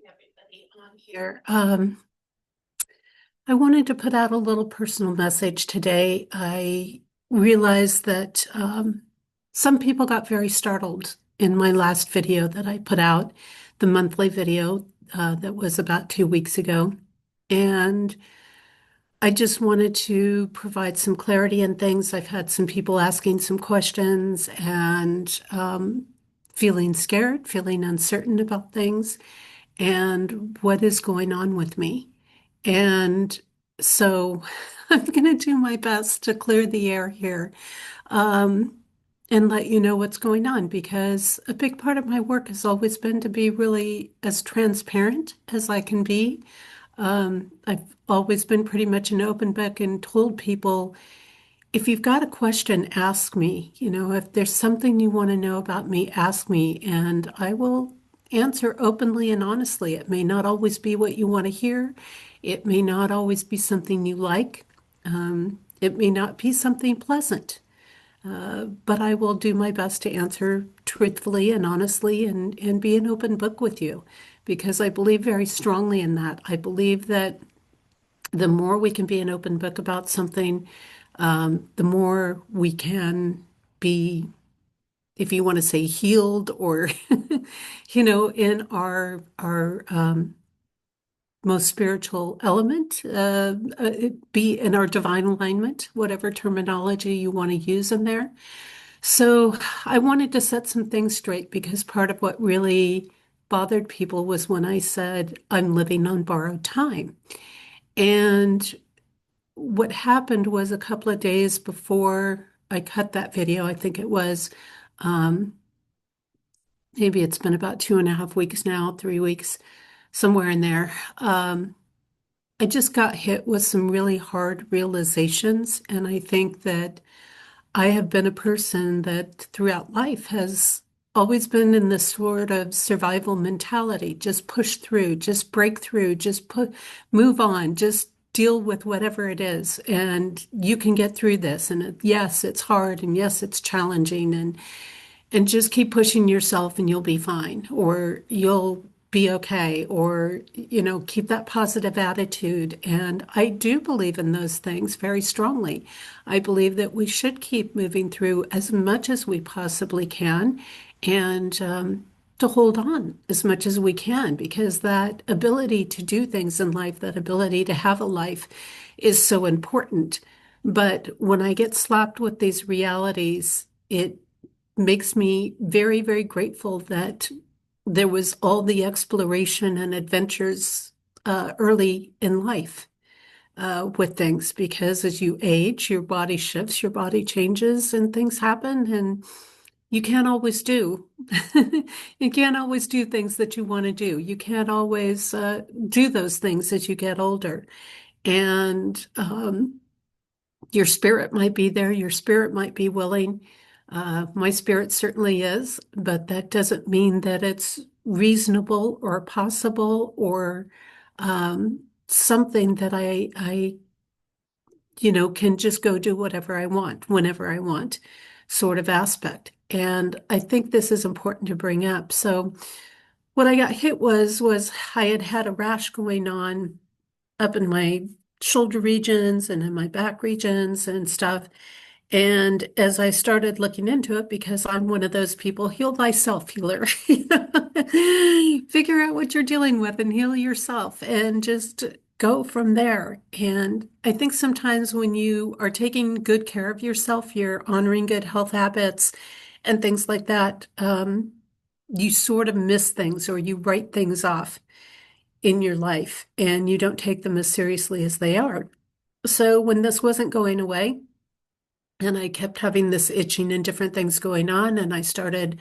Everybody on here. I wanted to put out a little personal message today. I realized that some people got very startled in my last video that I put out, the monthly video that was about 2 weeks ago. And I just wanted to provide some clarity and things. I've had some people asking some questions and feeling scared, feeling uncertain about things and what is going on with me. And so I'm going to do my best to clear the air here um, and let you know what's going on because a big part of my work has always been to be really as transparent as I can be. I've always been pretty much an open book and told people if you've got a question, ask me. If there's something you want to know about me, ask me, and I will answer openly and honestly. It may not always be what you want to hear. It may not always be something you like. It may not be something pleasant, but I will do my best to answer truthfully and honestly and be an open book with you because I believe very strongly in that. I believe that the more we can be an open book about something, the more we can be, if you want to say healed or, in our most spiritual element, be in our divine alignment, whatever terminology you want to use in there. So I wanted to set some things straight because part of what really bothered people was when I said I'm living on borrowed time. And what happened was a couple of days before I cut that video, I think it was, um, maybe it's been about 2.5 weeks now, 3 weeks, somewhere in there. I just got hit with some really hard realizations. And I think that I have been a person that throughout life has always been in this sort of survival mentality. Just push through, just break through, move on, just deal with whatever it is. And you can get through this. And yes, it's hard. And yes, it's challenging. And just keep pushing yourself and you'll be fine, or you'll be okay, or, keep that positive attitude. And I do believe in those things very strongly. I believe that we should keep moving through as much as we possibly can and to hold on as much as we can, because that ability to do things in life, that ability to have a life is so important. But when I get slapped with these realities, it makes me very, very grateful that there was all the exploration and adventures early in life with things, because as you age, your body shifts, your body changes, and things happen, and you can't always do. You can't always do things that you want to do. You can't always do those things as you get older. And your spirit might be there, your spirit might be willing. My spirit certainly is, but that doesn't mean that it's reasonable or possible or something that I can just go do whatever I want, whenever I want, sort of aspect. And I think this is important to bring up. So what I got hit was I had had a rash going on up in my shoulder regions and in my back regions and stuff. And as I started looking into it, because I'm one of those people, heal thyself, healer. Figure out what you're dealing with and heal yourself and just go from there. And I think sometimes when you are taking good care of yourself, you're honoring good health habits and things like that, you sort of miss things or you write things off in your life and you don't take them as seriously as they are. So when this wasn't going away, and I kept having this itching and different things going on, and I started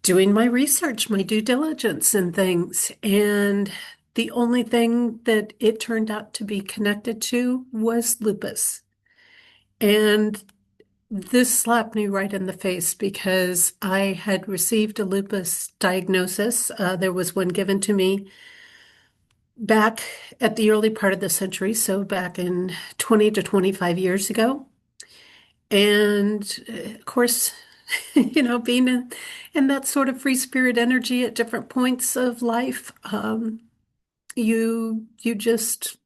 doing my research, my due diligence and things. And the only thing that it turned out to be connected to was lupus. And this slapped me right in the face because I had received a lupus diagnosis. There was one given to me back at the early part of the century, so back in 20 to 25 years ago. And of course, being in that sort of free spirit energy at different points of life. You just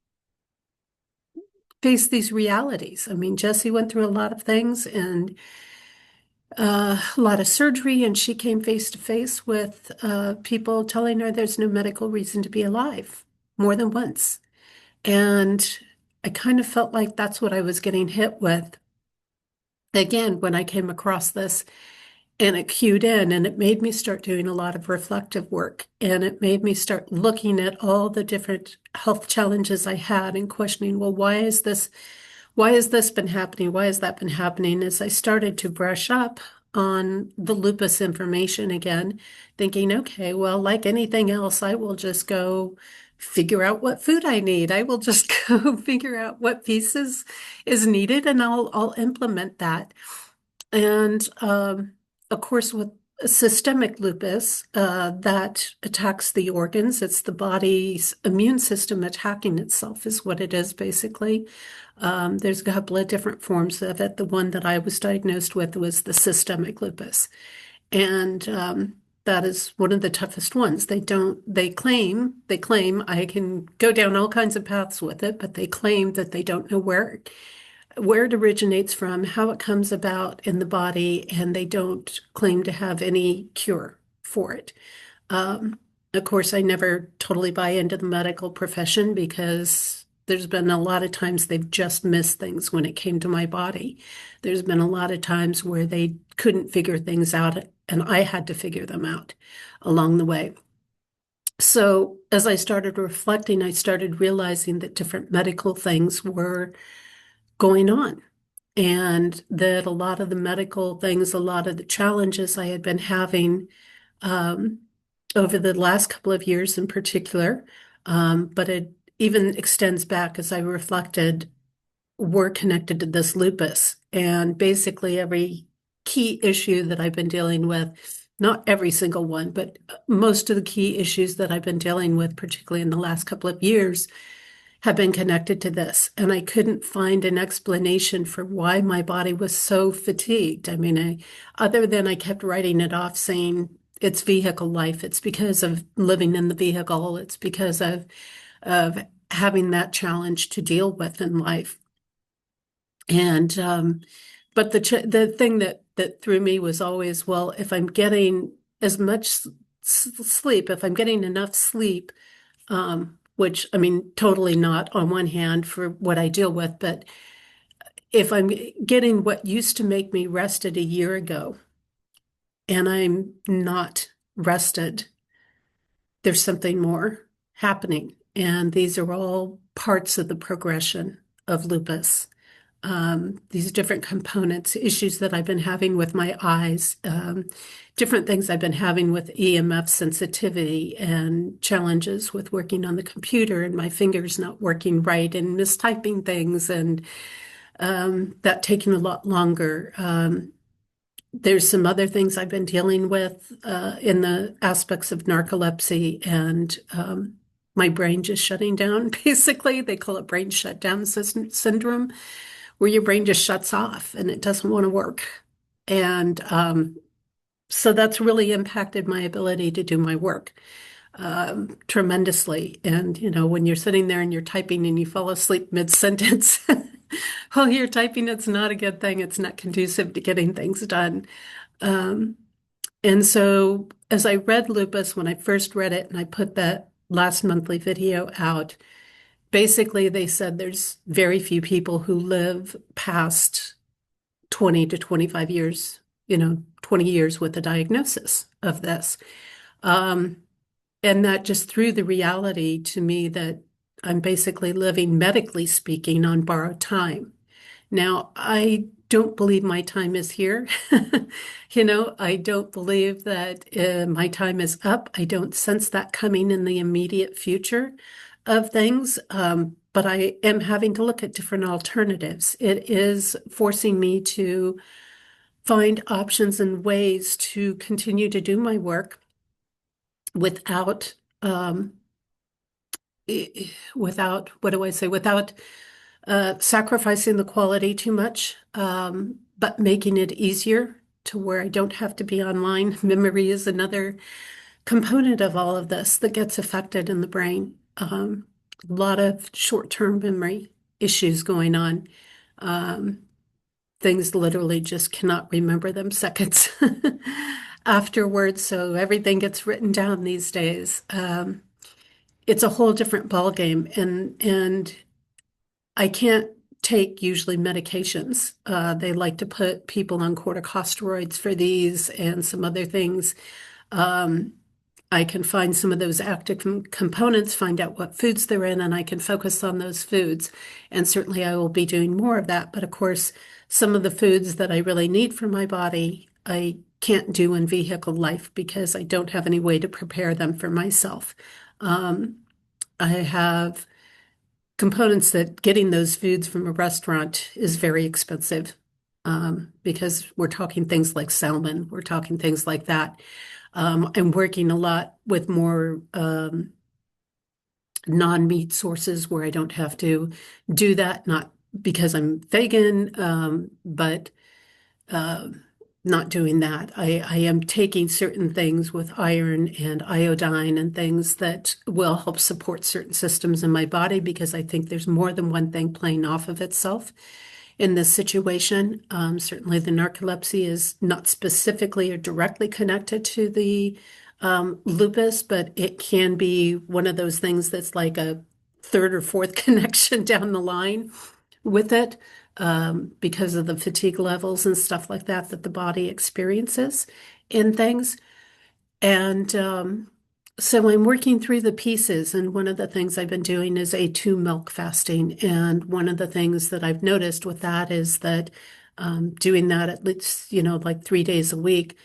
face these realities. I mean, Jessie went through a lot of things and a lot of surgery, and she came face to face with people telling her there's no medical reason to be alive more than once. And I kind of felt like that's what I was getting hit with again when I came across this. And it cued in, and it made me start doing a lot of reflective work. And it made me start looking at all the different health challenges I had and questioning, well, why has this been happening? Why has that been happening? As I started to brush up on the lupus information again, thinking, okay, well, like anything else, I will just go figure out what food I need. I will just go figure out what pieces is needed, and I'll implement that. And of course, with systemic lupus, that attacks the organs. It's the body's immune system attacking itself, is what it is, basically. There's a couple of different forms of it. The one that I was diagnosed with was the systemic lupus. And that is one of the toughest ones. They claim I can go down all kinds of paths with it, but they claim that they don't know where it originates from, how it comes about in the body, and they don't claim to have any cure for it. Um, of course, I never totally buy into the medical profession because there's been a lot of times they've just missed things when it came to my body. There's been a lot of times where they couldn't figure things out, and I had to figure them out along the way. So as I started reflecting, I started realizing that different medical things were going on, and that a lot of the medical things, a lot of the challenges I had been having um, over the last couple of years in particular, but it even extends back as I reflected, were connected to this lupus. And basically, every key issue that I've been dealing with, not every single one, but most of the key issues that I've been dealing with, particularly in the last couple of years, have been connected to this. And I couldn't find an explanation for why my body was so fatigued. I mean, other than I kept writing it off saying it's vehicle life. It's because of living in the vehicle. It's because of having that challenge to deal with in life. And but the thing that threw me was always, well, if I'm getting as much sleep, if I'm getting enough sleep, which I mean, totally not on one hand for what I deal with, but if I'm getting what used to make me rested a year ago and I'm not rested, there's something more happening. And these are all parts of the progression of lupus. These different components, issues that I've been having with my eyes, different things I've been having with EMF sensitivity, and challenges with working on the computer and my fingers not working right and mistyping things, and that taking a lot longer. There's some other things I've been dealing with in the aspects of narcolepsy, and my brain just shutting down. Basically, they call it brain shutdown syndrome, where your brain just shuts off and it doesn't want to work. And so that's really impacted my ability to do my work tremendously. And, when you're sitting there and you're typing and you fall asleep mid-sentence while you're typing, it's not a good thing. It's not conducive to getting things done. Um, and so as I read Lupus, when I first read it and I put that last monthly video out, basically, they said there's very few people who live past 20 to 25 years, 20 years with a diagnosis of this. Um, and that just threw the reality to me that I'm basically living, medically speaking, on borrowed time. Now, I don't believe my time is here. I don't believe that my time is up. I don't sense that coming in the immediate future of things. But I am having to look at different alternatives. It is forcing me to find options and ways to continue to do my work without, what do I say, without sacrificing the quality too much, but making it easier to where I don't have to be online. Memory is another component of all of this that gets affected in the brain. A lot of short-term memory issues going on. Um, Things literally just cannot remember them seconds afterwards. So everything gets written down these days. It's a whole different ballgame, and I can't take usually medications. They like to put people on corticosteroids for these and some other things. Um, I can find some of those active components, find out what foods they're in, and I can focus on those foods. And certainly I will be doing more of that. But of course, some of the foods that I really need for my body, I can't do in vehicle life because I don't have any way to prepare them for myself. Um, I have components that getting those foods from a restaurant is very expensive, because we're talking things like salmon, we're talking things like that. I'm working a lot with more non-meat sources where I don't have to do that, not because I'm vegan, but uh, not doing that. I am taking certain things with iron and iodine and things that will help support certain systems in my body because I think there's more than one thing playing off of itself in this situation. Certainly, the narcolepsy is not specifically or directly connected to the lupus, but it can be one of those things that's like a third or fourth connection down the line with it, because of the fatigue levels and stuff like that that the body experiences in things. And so I'm working through the pieces, and one of the things I've been doing is A2 milk fasting. And one of the things that I've noticed with that is that doing that at least, like 3 days a week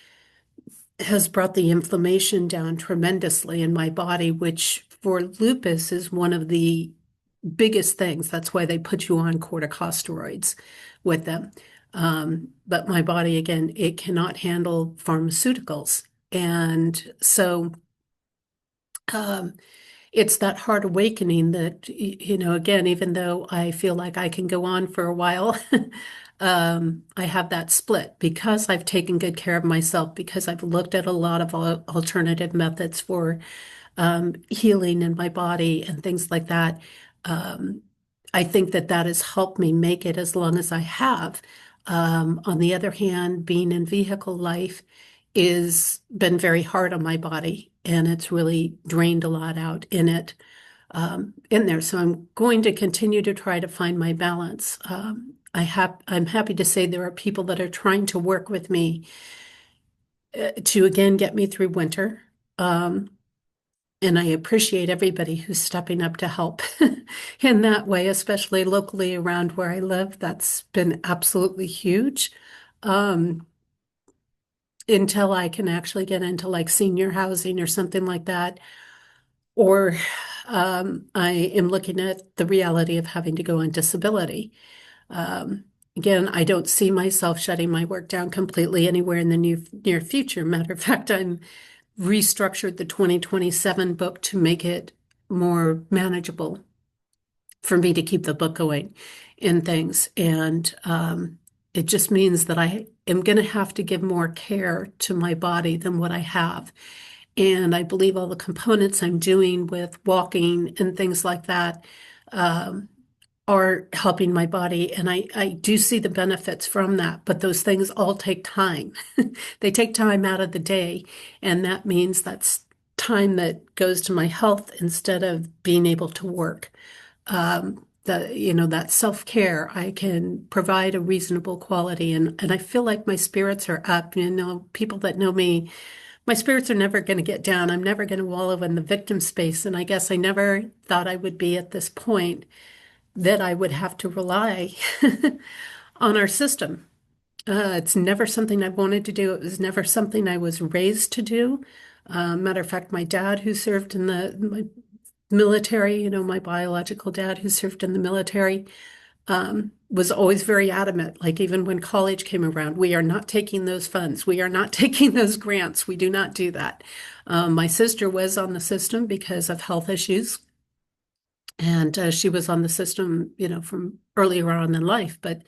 has brought the inflammation down tremendously in my body, which for lupus is one of the biggest things. That's why they put you on corticosteroids with them. But my body, again, it cannot handle pharmaceuticals. And so um, it's that hard awakening that, again, even though I feel like I can go on for a while, I have that split because I've taken good care of myself, because I've looked at a lot of alternative methods for healing in my body and things like that. Um, I think that that has helped me make it as long as I have. On the other hand, being in vehicle life is been very hard on my body, and it's really drained a lot out in it, in there. So I'm going to continue to try to find my balance. I'm happy to say there are people that are trying to work with me to again get me through winter. And I appreciate everybody who's stepping up to help in that way, especially locally around where I live. That's been absolutely huge. Um, until I can actually get into like senior housing or something like that. Or I am looking at the reality of having to go on disability. Um, Again, I don't see myself shutting my work down completely anywhere in the near future. Matter of fact, I'm restructured the 2027 book to make it more manageable for me to keep the book going in things. And it just means that I am going to have to give more care to my body than what I have. And I believe all the components I'm doing with walking and things like that um, are helping my body. And I do see the benefits from that, but those things all take time. They take time out of the day. And that means that's time that goes to my health instead of being able to work. That self-care, I can provide a reasonable quality. And I feel like my spirits are up. People that know me, my spirits are never going to get down. I'm never going to wallow in the victim space. And I guess I never thought I would be at this point that I would have to rely on our system. It's never something I wanted to do. It was never something I was raised to do. Matter of fact, my dad, who served in my military, my biological dad, who served in the military, was always very adamant. Like even when college came around, we are not taking those funds. We are not taking those grants. We do not do that. My sister was on the system because of health issues. And she was on the system, from earlier on in life. But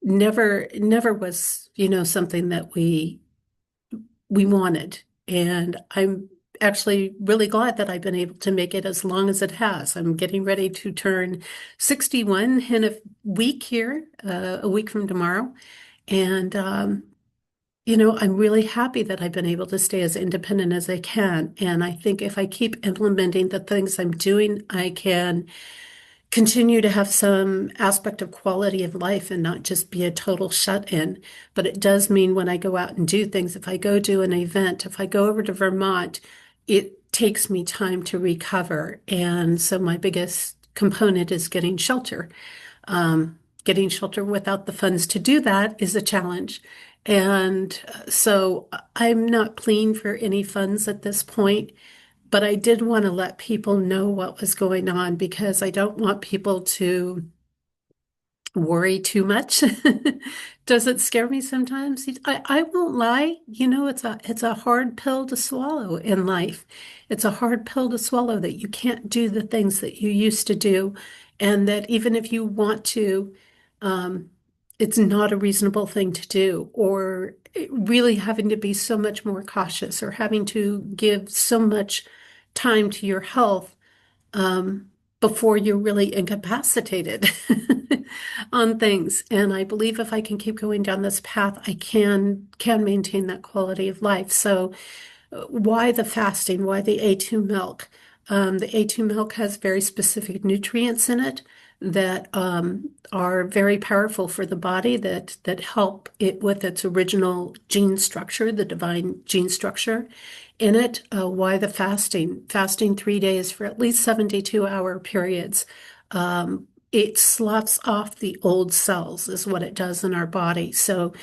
never was, something that we wanted. And I'm actually really glad that I've been able to make it as long as it has. I'm getting ready to turn 61 in a week here, a week from tomorrow. And, I'm really happy that I've been able to stay as independent as I can. And I think if I keep implementing the things I'm doing, I can continue to have some aspect of quality of life and not just be a total shut-in. But it does mean when I go out and do things, if I go do an event, if I go over to Vermont, it takes me time to recover. And so my biggest component is getting shelter. Getting shelter without the funds to do that is a challenge. And so I'm not pleading for any funds at this point. But I did want to let people know what was going on because I don't want people to worry too much. Does it scare me sometimes? I won't lie. It's a hard pill to swallow in life. It's a hard pill to swallow that you can't do the things that you used to do, and that even if you want to, um, it's not a reasonable thing to do, or really having to be so much more cautious, or having to give so much time to your health um, before you're really incapacitated on things. And I believe if I can keep going down this path, I can maintain that quality of life. So why the fasting? Why the A2 milk? The A2 milk has very specific nutrients in it that are very powerful for the body that help it with its original gene structure, the divine gene structure in it. Why the fasting? Fasting 3 days for at least 72-hour periods. It sloughs off the old cells, is what it does in our body. So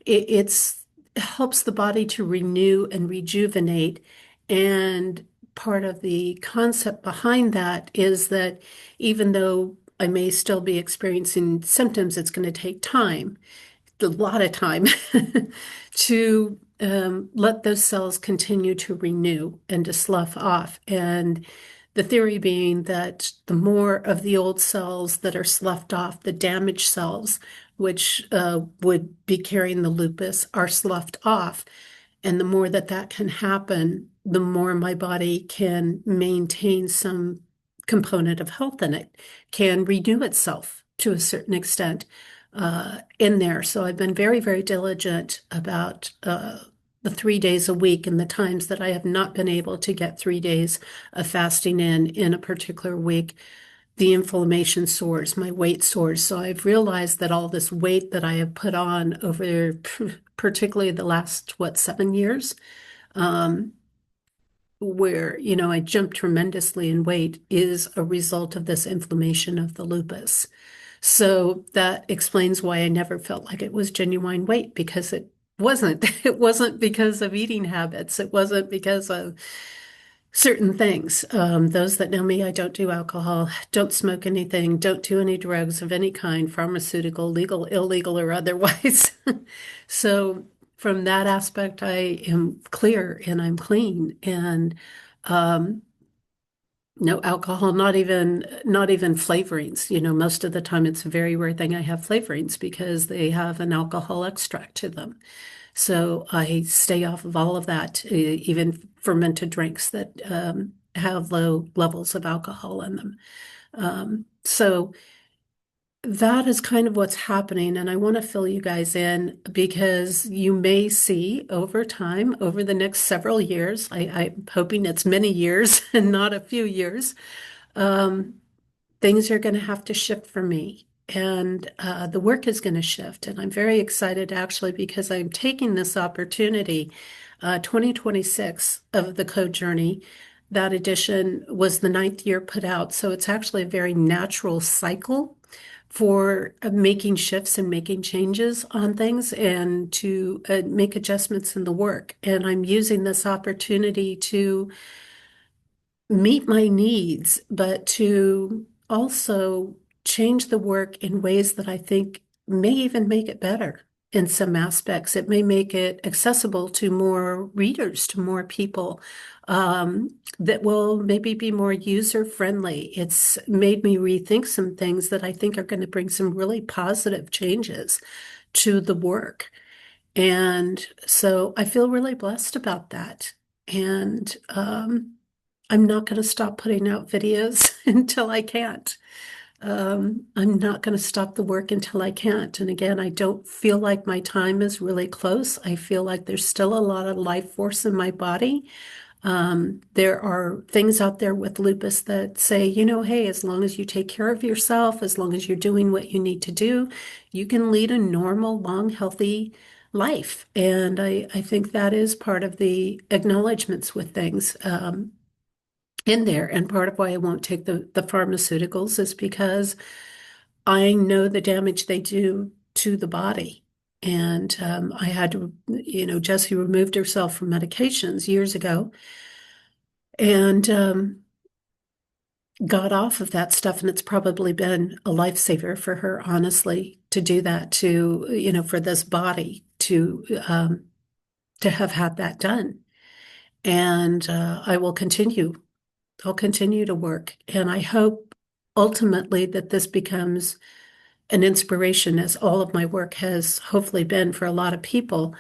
it's helps the body to renew and rejuvenate. And part of the concept behind that is that even though I may still be experiencing symptoms, it's going to take time, a lot of time, to let those cells continue to renew and to slough off. And the theory being that the more of the old cells that are sloughed off, the damaged cells, which would be carrying the lupus, are sloughed off. And the more that that can happen, the more my body can maintain some component of health in it, can renew itself to a certain extent in there. So I've been very, very diligent about the 3 days a week and the times that I have not been able to get 3 days of fasting in a particular week. The inflammation soars, my weight soars. So I've realized that all this weight that I have put on over particularly the last, 7 years, um, where, I jumped tremendously in weight is a result of this inflammation of the lupus. So that explains why I never felt like it was genuine weight because it wasn't. It wasn't because of eating habits. It wasn't because of certain things. Those that know me, I don't do alcohol, don't smoke anything, don't do any drugs of any kind, pharmaceutical, legal, illegal, or otherwise. So from that aspect, I am clear and I'm clean. And no alcohol, not even flavorings. Most of the time it's a very rare thing I have flavorings because they have an alcohol extract to them. So I stay off of all of that, even fermented drinks that have low levels of alcohol in them. So that is kind of what's happening. And I want to fill you guys in because you may see over time, over the next several years, I'm hoping it's many years and not a few years, um, things are going to have to shift for me. And the work is going to shift. And I'm very excited actually because I'm taking this opportunity, 2026 of the Code Journey. That edition was the ninth year put out. So it's actually a very natural cycle for making shifts and making changes on things and to make adjustments in the work. And I'm using this opportunity to meet my needs, but to also change the work in ways that I think may even make it better. in some aspects. It may make it accessible to more readers, to more people, that will maybe be more user friendly. It's made me rethink some things that I think are going to bring some really positive changes to the work. And so I feel really blessed about that. And I'm not going to stop putting out videos until I can't. I'm not going to stop the work until I can't. And again, I don't feel like my time is really close. I feel like there's still a lot of life force in my body. There are things out there with lupus that say, hey, as long as you take care of yourself, as long as you're doing what you need to do, you can lead a normal, long, healthy life. And I think that is part of the acknowledgments with things in there. And part of why I won't take the pharmaceuticals is because I know the damage they do to the body. And I had to, Jessie removed herself from medications years ago and got off of that stuff. And it's probably been a lifesaver for her, honestly, to do that for this body to have had that done. And I will continue. I'll continue to work. And I hope ultimately that this becomes an inspiration, as all of my work has hopefully been for a lot of people,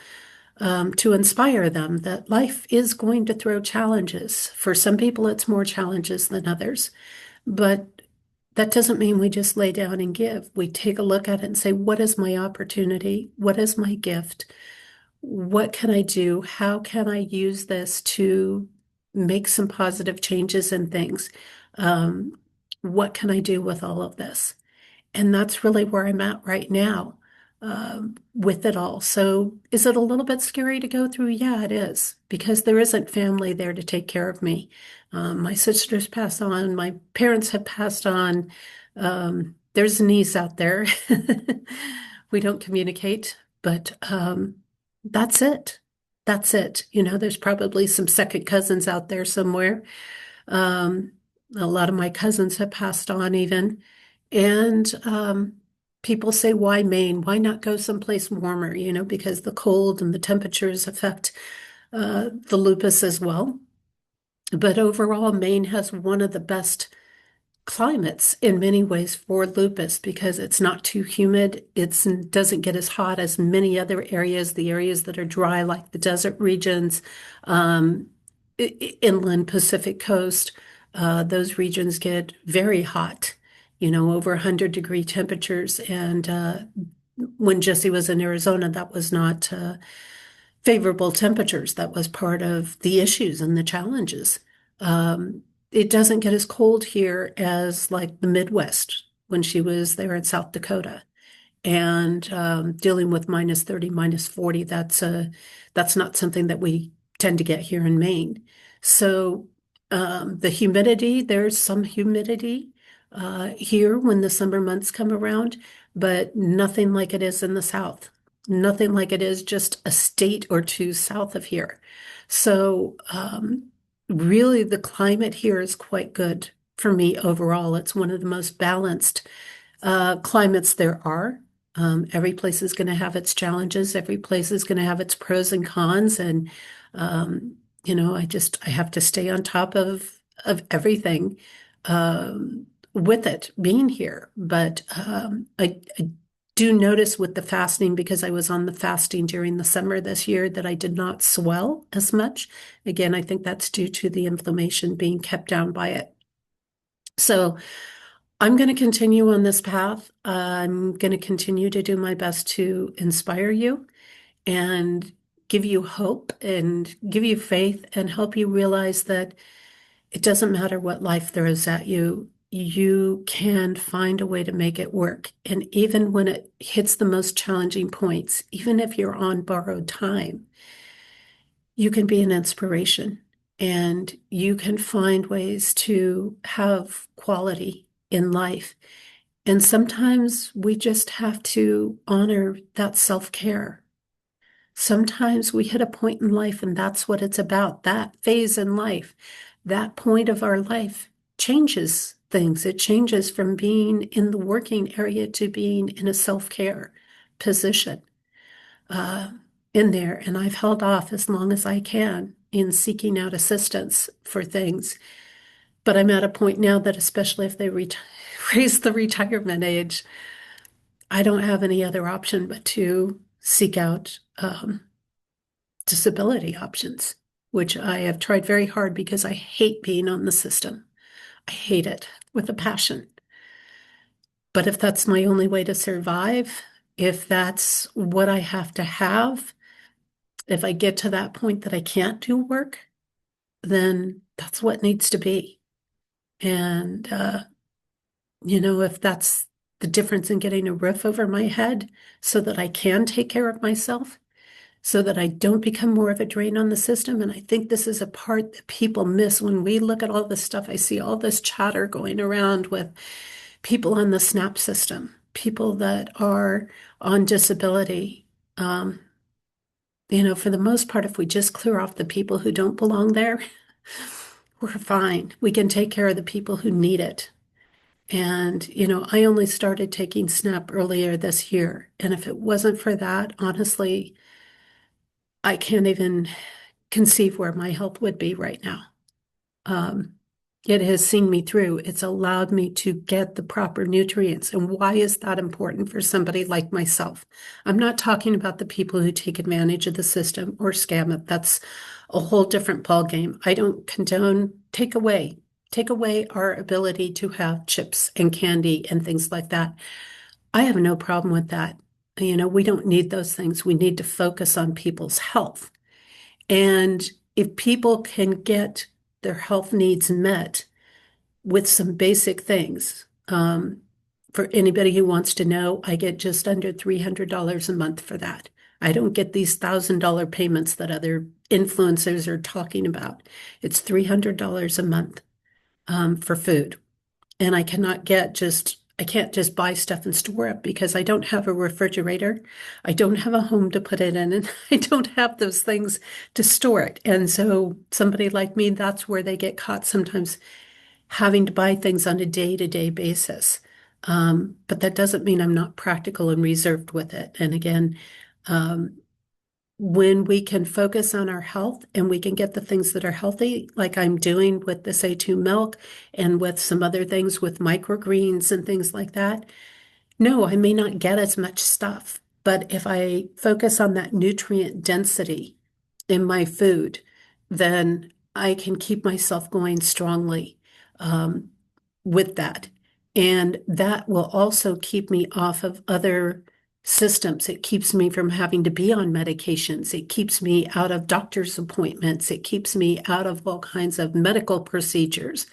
to inspire them that life is going to throw challenges. For some people, it's more challenges than others. But that doesn't mean we just lay down and give. We take a look at it and say, what is my opportunity? What is my gift? What can I do? How can I use this to make some positive changes in things? What can I do with all of this? And that's really where I'm at right now with it all. So is it a little bit scary to go through? Yeah, it is, because there isn't family there to take care of me. My sisters passed on. My parents have passed on. There's a niece out there. We don't communicate, but that's it. That's it. There's probably some second cousins out there somewhere. Um, a lot of my cousins have passed on even. And people say, why Maine? Why not go someplace warmer? Because the cold and the temperatures affect the lupus as well. But overall, Maine has one of the best climates in many ways for lupus because it's not too humid. It doesn't get as hot as many other areas, the areas that are dry, like the desert regions, um, inland Pacific coast. Those regions get very hot, over 100-degree temperatures. And when Jesse was in Arizona, that was not favorable temperatures. That was part of the issues and the challenges. It doesn't get as cold here as like the Midwest when she was there in South Dakota. And dealing with -30, -40, that's not something that we tend to get here in Maine. So the humidity, there's some humidity here when the summer months come around, but nothing like it is in the South. Nothing like it is just a state or two south of here. So really the climate here is quite good for me overall. It's one of the most balanced climates there are. Every place is going to have its challenges. Every place is going to have its pros and cons. And, I have to stay on top of everything with it being here. But I do notice with the fasting, because I was on the fasting during the summer this year, that I did not swell as much. Again, I think that's due to the inflammation being kept down by it. So I'm going to continue on this path. I'm going to continue to do my best to inspire you and give you hope and give you faith and help you realize that it doesn't matter what life throws at you. You can find a way to make it work. And even when it hits the most challenging points, even if you're on borrowed time, you can be an inspiration and you can find ways to have quality in life. And sometimes we just have to honor that self-care. Sometimes we hit a point in life and that's what it's about. That phase in life, that point of our life changes things. It changes from being in the working area to being in a self-care position. uh, in there, and I've held off as long as I can in seeking out assistance for things. But I'm at a point now that, especially if they raise the retirement age, I don't have any other option but to seek out disability options, which I have tried very hard because I hate being on the system. I hate it with a passion. But if that's my only way to survive, if that's what I have to have, if I get to that point that I can't do work, then that's what needs to be. And, if that's the difference in getting a roof over my head so that I can take care of myself, so that I don't become more of a drain on the system. And I think this is a part that people miss when we look at all this stuff. I see all this chatter going around with people on the SNAP system, people that are on disability. Um, for the most part, if we just clear off the people who don't belong there, we're fine. We can take care of the people who need it. And, I only started taking SNAP earlier this year. And if it wasn't for that, honestly, I can't even conceive where my health would be right now. Um, it has seen me through. It's allowed me to get the proper nutrients. And why is that important for somebody like myself? I'm not talking about the people who take advantage of the system or scam it. That's a whole different ballgame. I don't condone take away our ability to have chips and candy and things like that. I have no problem with that. We don't need those things. We need to focus on people's health. And if people can get their health needs met with some basic things, for anybody who wants to know, I get just under $300 a month for that. I don't get these $1,000 payments that other influencers are talking about. It's $300 a month for food. And I can't just buy stuff and store it because I don't have a refrigerator. I don't have a home to put it in, and I don't have those things to store it. And so somebody like me, that's where they get caught sometimes having to buy things on a day-to-day basis. But that doesn't mean I'm not practical and reserved with it. And again, um, when we can focus on our health and we can get the things that are healthy, like I'm doing with this A2 milk and with some other things with microgreens and things like that. No, I may not get as much stuff, but if I focus on that nutrient density in my food, then I can keep myself going strongly um, with that. And that will also keep me off of other systems. It keeps me from having to be on medications. It keeps me out of doctor's appointments. It keeps me out of all kinds of medical procedures.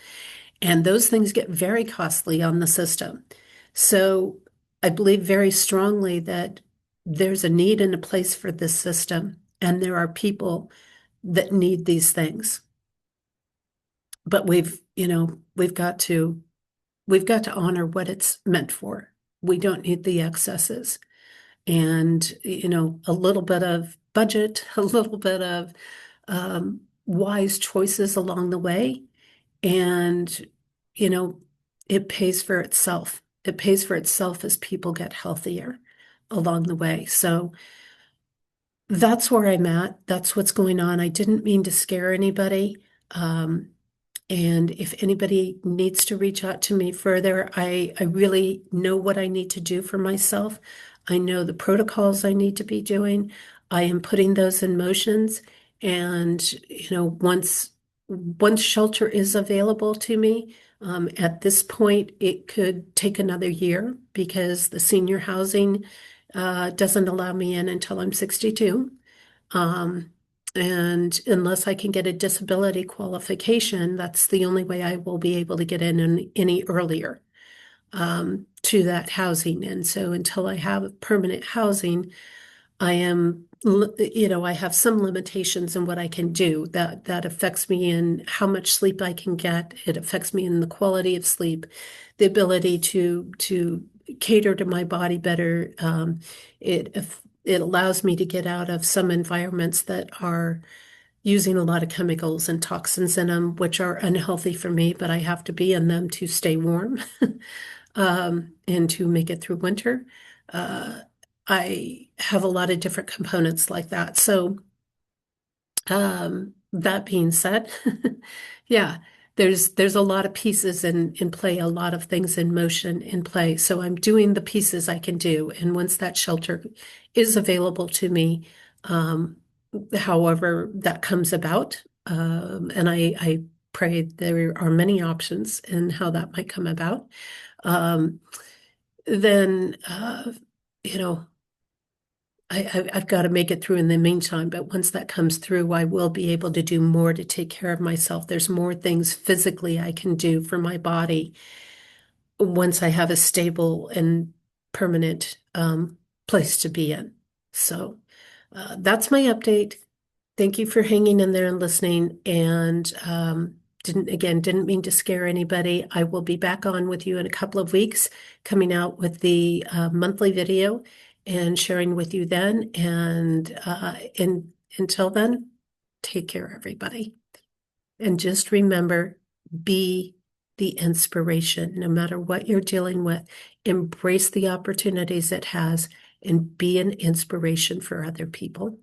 And those things get very costly on the system. So I believe very strongly that there's a need and a place for this system, and there are people that need these things. But we've got to honor what it's meant for. We don't need the excesses. And, a little bit of budget, a little bit of wise choices along the way. And, you know, it pays for itself. It pays for itself as people get healthier along the way. So that's where I'm at. That's what's going on. I didn't mean to scare anybody. Um, and if anybody needs to reach out to me further, I really know what I need to do for myself. I know the protocols I need to be doing. I am putting those in motions. And, once shelter is available to me, at this point, it could take another year because the senior housing doesn't allow me in until I'm 62. Um, and unless I can get a disability qualification, that's the only way I will be able to get in any earlier to that housing. And so until I have permanent housing, I have some limitations in what I can do that affects me in how much sleep I can get. It affects me in the quality of sleep, the ability to cater to my body better. It allows me to get out of some environments that are using a lot of chemicals and toxins in them, which are unhealthy for me, but I have to be in them to stay warm and to make it through winter. Uh, I have a lot of different components like that. So, that being said, yeah, there's a lot of pieces in play, a lot of things in motion in play. So I'm doing the pieces I can do, and once that shelter is available to me, um, however that comes about, and I pray there are many options in how that might come about. Um, then you know. I've got to make it through in the meantime, but once that comes through, I will be able to do more to take care of myself. There's more things physically I can do for my body once I have a stable and permanent place to be in. So that's my update. Thank you for hanging in there and listening. And didn't mean to scare anybody. I will be back on with you in a couple of weeks, coming out with the monthly video and sharing with you then. And until then, take care, everybody. And just remember, be the inspiration, no matter what you're dealing with. Embrace the opportunities it has and be an inspiration for other people.